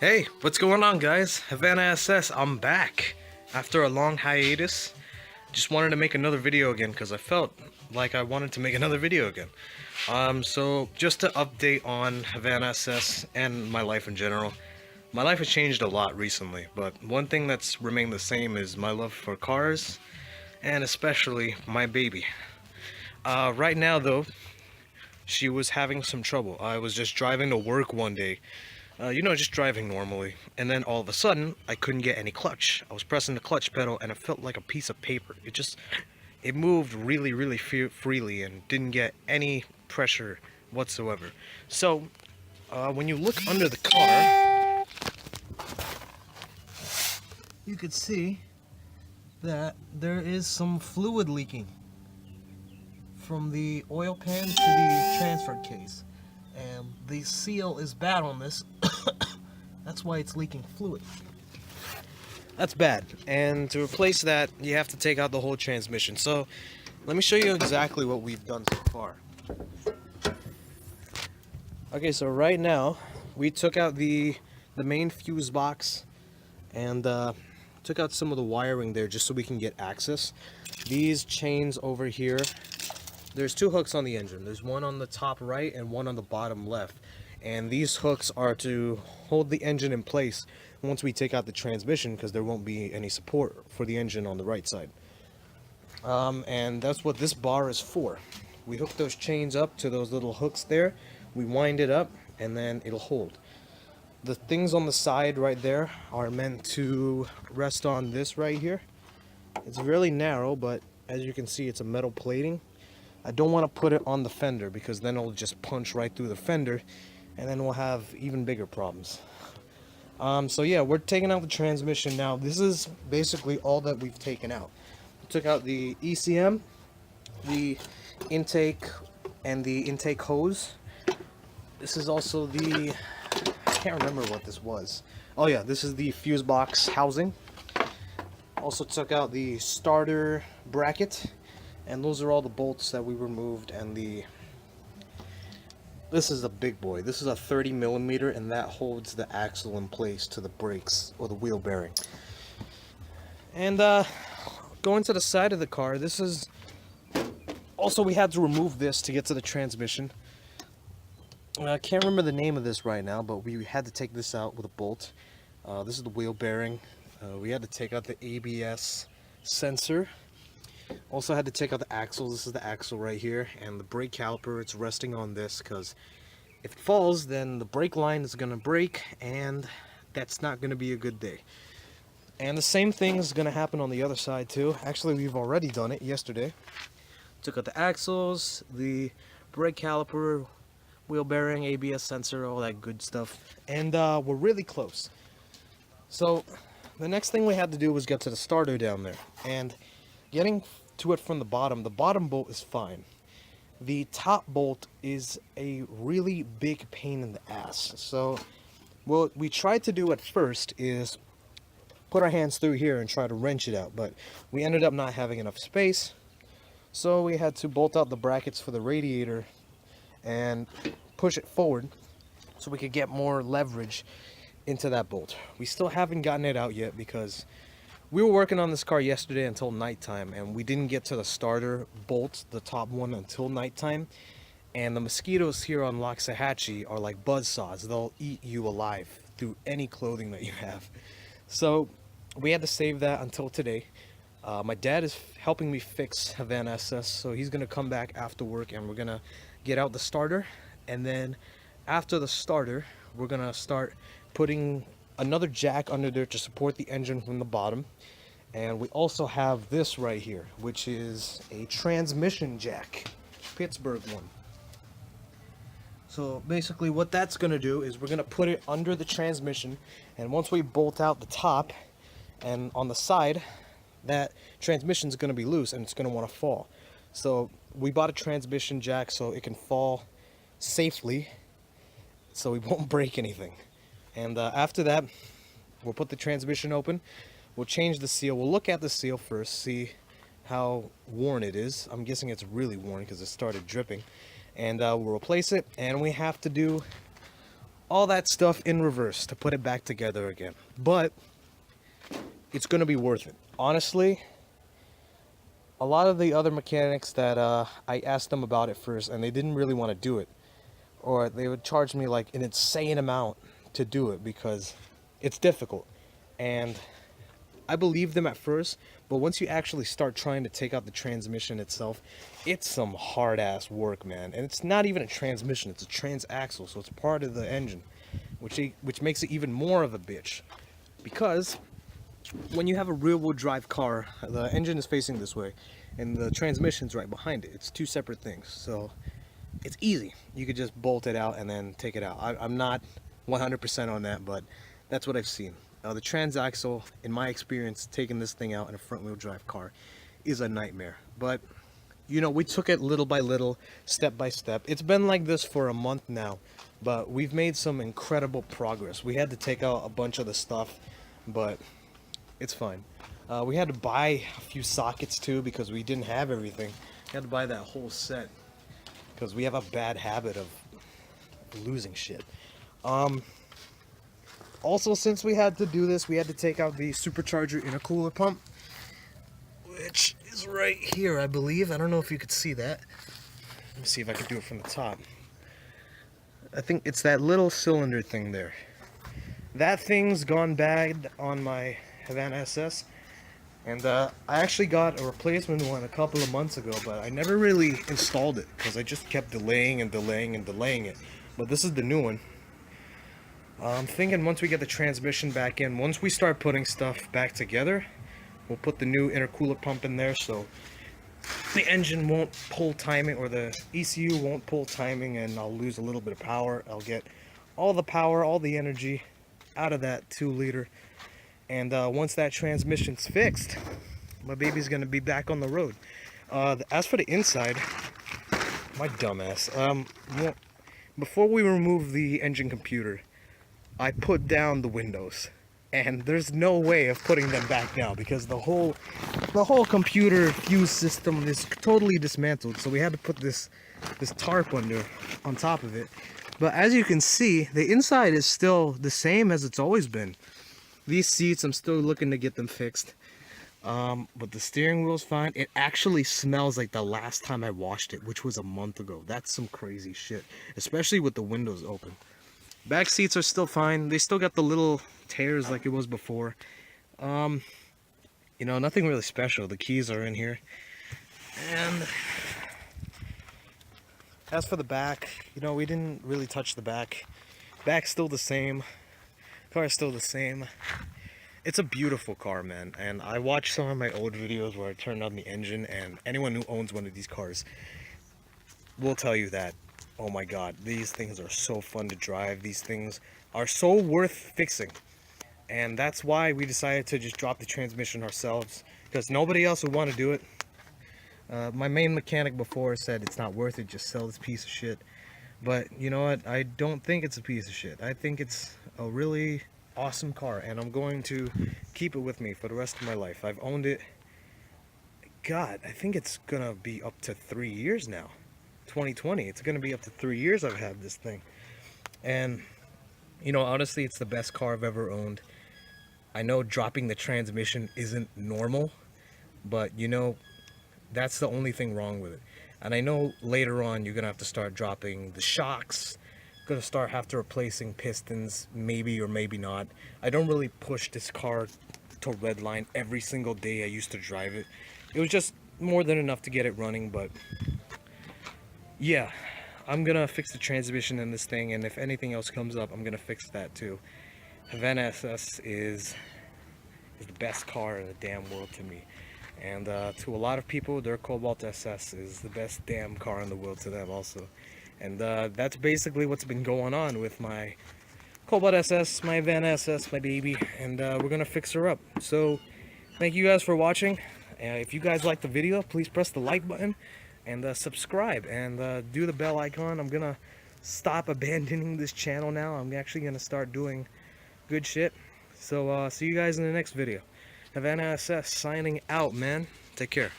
Hey, what's going on, guys? HAVANA SS, I'm back after a long hiatus. Just wanted to make another video again because I felt like I wanted to make another video again. So just to update on HAVANA SS and my life in general. My life has changed a lot recently, but one thing that's remained the same is my love for cars and especially my baby. Right now though, she was having some trouble. I was just driving to work one day. Just driving normally, and then all of a sudden, I couldn't get any clutch. I was pressing the clutch pedal, and it felt like a piece of paper. It moved really freely and didn't get any pressure whatsoever. So, when you look under the car, you could see that there is some fluid leaking from the oil pan to the transfer case. And the seal is bad on this. That's why it's leaking fluid. That's bad. And to replace that, you have to take out the whole transmission. So let me show you exactly what we've done so far. Okay, so right now we took out the main fuse box and took out some of the wiring there just so we can get access. These chains over here, there's two hooks on the engine. There's one on the top right and one on the bottom left. And these hooks are to hold the engine in place once we take out the transmission, because there won't be any support for the engine on the right side. And that's what this bar is for. We hook those chains up to those little hooks there. We wind it up and then it'll hold. The things on the side right there are meant to rest on this right here. It's really narrow, but as you can see, it's a metal plating. I don't want to put it on the fender because then it'll just punch right through the fender and then we'll have even bigger problems. So yeah, we're taking out the transmission now. This is basically all that we've taken out. We took out the ECM, the intake, and the intake hose. This is also the, I can't remember what this was. Oh yeah, this is the fuse box housing. Also took out the starter bracket. And those are all the bolts that we removed, and this is a big boy. This is a 30mm, and that holds the axle in place to the brakes or the wheel bearing. And going to the side of the car, this is also, we had to remove this to get to the transmission. I can't remember the name of this right now, but we had to take this out with a bolt. This is the wheel bearing. We had to take out the ABS sensor. Also had to take out the axle. This is the axle right here, and the brake caliper, it's resting on this because if it falls, then the brake line is gonna break, and that's not gonna be a good day. And the same thing is gonna happen on the other side too. Actually, we've already done it yesterday. Took out the axles, the brake caliper, wheel bearing, ABS sensor, all that good stuff, and we're really close. So the next thing we had to do was get to the starter down there, and getting to it from the bottom bolt is fine. The top bolt is a really big pain in the ass. So what we tried to do at first is put our hands through here and try to wrench it out, but we ended up not having enough space. So we had to bolt out the brackets for the radiator and push it forward so we could get more leverage into that bolt. We still haven't gotten it out yet because we were working on this car yesterday until nighttime, and we didn't get to the starter bolt, the top one, until nighttime. And the mosquitoes here on Loxahatchee are like buzzsaws. They'll eat you alive through any clothing that you have. So we had to save that until today. My dad is helping me fix HAVANA SS, so he's gonna come back after work and we're gonna get out the starter. And then after the starter, we're gonna start putting another jack under there to support the engine from the bottom. And we also have this right here, which is a transmission jack, Pittsburgh one. So basically what that's going to do is we're going to put it under the transmission, and once we bolt out the top and on the side, that transmission is going to be loose and it's going to want to fall. So we bought a transmission jack so it can fall safely, so we won't break anything. And after that, we'll put the transmission open, we'll change the seal, we'll look at the seal first, see how worn it is. I'm guessing it's really worn because it started dripping. And we'll replace it, and we have to do all that stuff in reverse to put it back together again. But it's gonna be worth it. Honestly, a lot of the other mechanics that I asked them about it first, and they didn't really want to do it, or they would charge me like an insane amount to do it because it's difficult. And I believed them at first, but once you actually start trying to take out the transmission itself, it's some hard ass work, man. And it's not even a transmission, it's a transaxle, so it's part of the engine, which makes it even more of a bitch. Because when you have a rear-wheel drive car, the engine is facing this way and the transmission's right behind it. It's two separate things, so it's easy. You could just bolt it out and then take it out. I'm not 100% on that, but that's what I've seen. The transaxle, in my experience, taking this thing out in a front-wheel drive car is a nightmare. But, you know, we took it little by little, step by step. It's been like this for a month now, but we've made some incredible progress. We had to take out a bunch of the stuff, but it's fine. We had to buy a few sockets too because we didn't have everything. We had to buy that whole set because we have a bad habit of losing shit. Also, since we had to do this, we had to take out the Supercharger intercooler pump, which is right here, I believe. I don't know if you could see that. Let me see if I can do it from the top. I think it's that little cylinder thing there. That thing's gone bad on my HAVANA SS, and I actually got a replacement one a couple of months ago, but I never really installed it because I just kept delaying and delaying and delaying it. But this is the new one. I'm thinking once we get the transmission back in, once we start putting stuff back together, we'll put the new intercooler pump in there so the engine won't pull timing, or the ECU won't pull timing, and I'll lose a little bit of power. I'll get all the power, all the energy out of that 2-liter. And once that transmission's fixed, my baby's gonna be back on the road. As for the inside, my dumbass, before we remove the engine computer, I put down the windows, and there's no way of putting them back now because the whole computer fuse system is totally dismantled. So we had to put this tarp on top of it. But as you can see, the inside is still the same as it's always been. These seats, I'm still looking to get them fixed. But the steering wheel's fine. It actually smells like the last time I washed it, which was a month ago. That's some crazy shit, especially with the windows open. Back seats are still fine. They still got the little tears like it was before. You know, nothing really special. The keys are in here. And as for the back, you know, we didn't really touch the back. Back's still the same. Car's still the same. It's a beautiful car, man. And I watched some of my old videos where I turned on the engine, and anyone who owns one of these cars will tell you that, oh my god, these things are so fun to drive. These things are so worth fixing. And that's why we decided to just drop the transmission ourselves, because nobody else would want to do it. My main mechanic before said it's not worth it, just sell this piece of shit. But you know what, I don't think it's a piece of shit. I think it's a really awesome car, and I'm going to keep it with me for the rest of my life. I've owned it, god, I think it's gonna be up to 3 years now. 2020, it's gonna be up to 3 years I've had this thing. And you know, honestly, it's the best car I've ever owned. I know dropping the transmission isn't normal, but you know, that's the only thing wrong with it. And I know later on you're gonna have to start dropping the shocks, gonna start replacing pistons, maybe or maybe not. I don't really push this car to redline every single day I used to drive it. It was just more than enough to get it running. But yeah, I'm gonna fix the transmission in this thing, and if anything else comes up, I'm gonna fix that too. HAVANA SS is the best car in the damn world to me. And to a lot of people, their Cobalt SS is the best damn car in the world to them also. And that's basically what's been going on with my Cobalt SS, my HAVANA SS, my baby. And we're going to fix her up. So thank you guys for watching. If you guys like the video, please press the like button and subscribe. And do the bell icon. I'm going to stop abandoning this channel now. I'm actually going to start doing good shit. So see you guys in the next video. HAVANA SS signing out, man. Take care.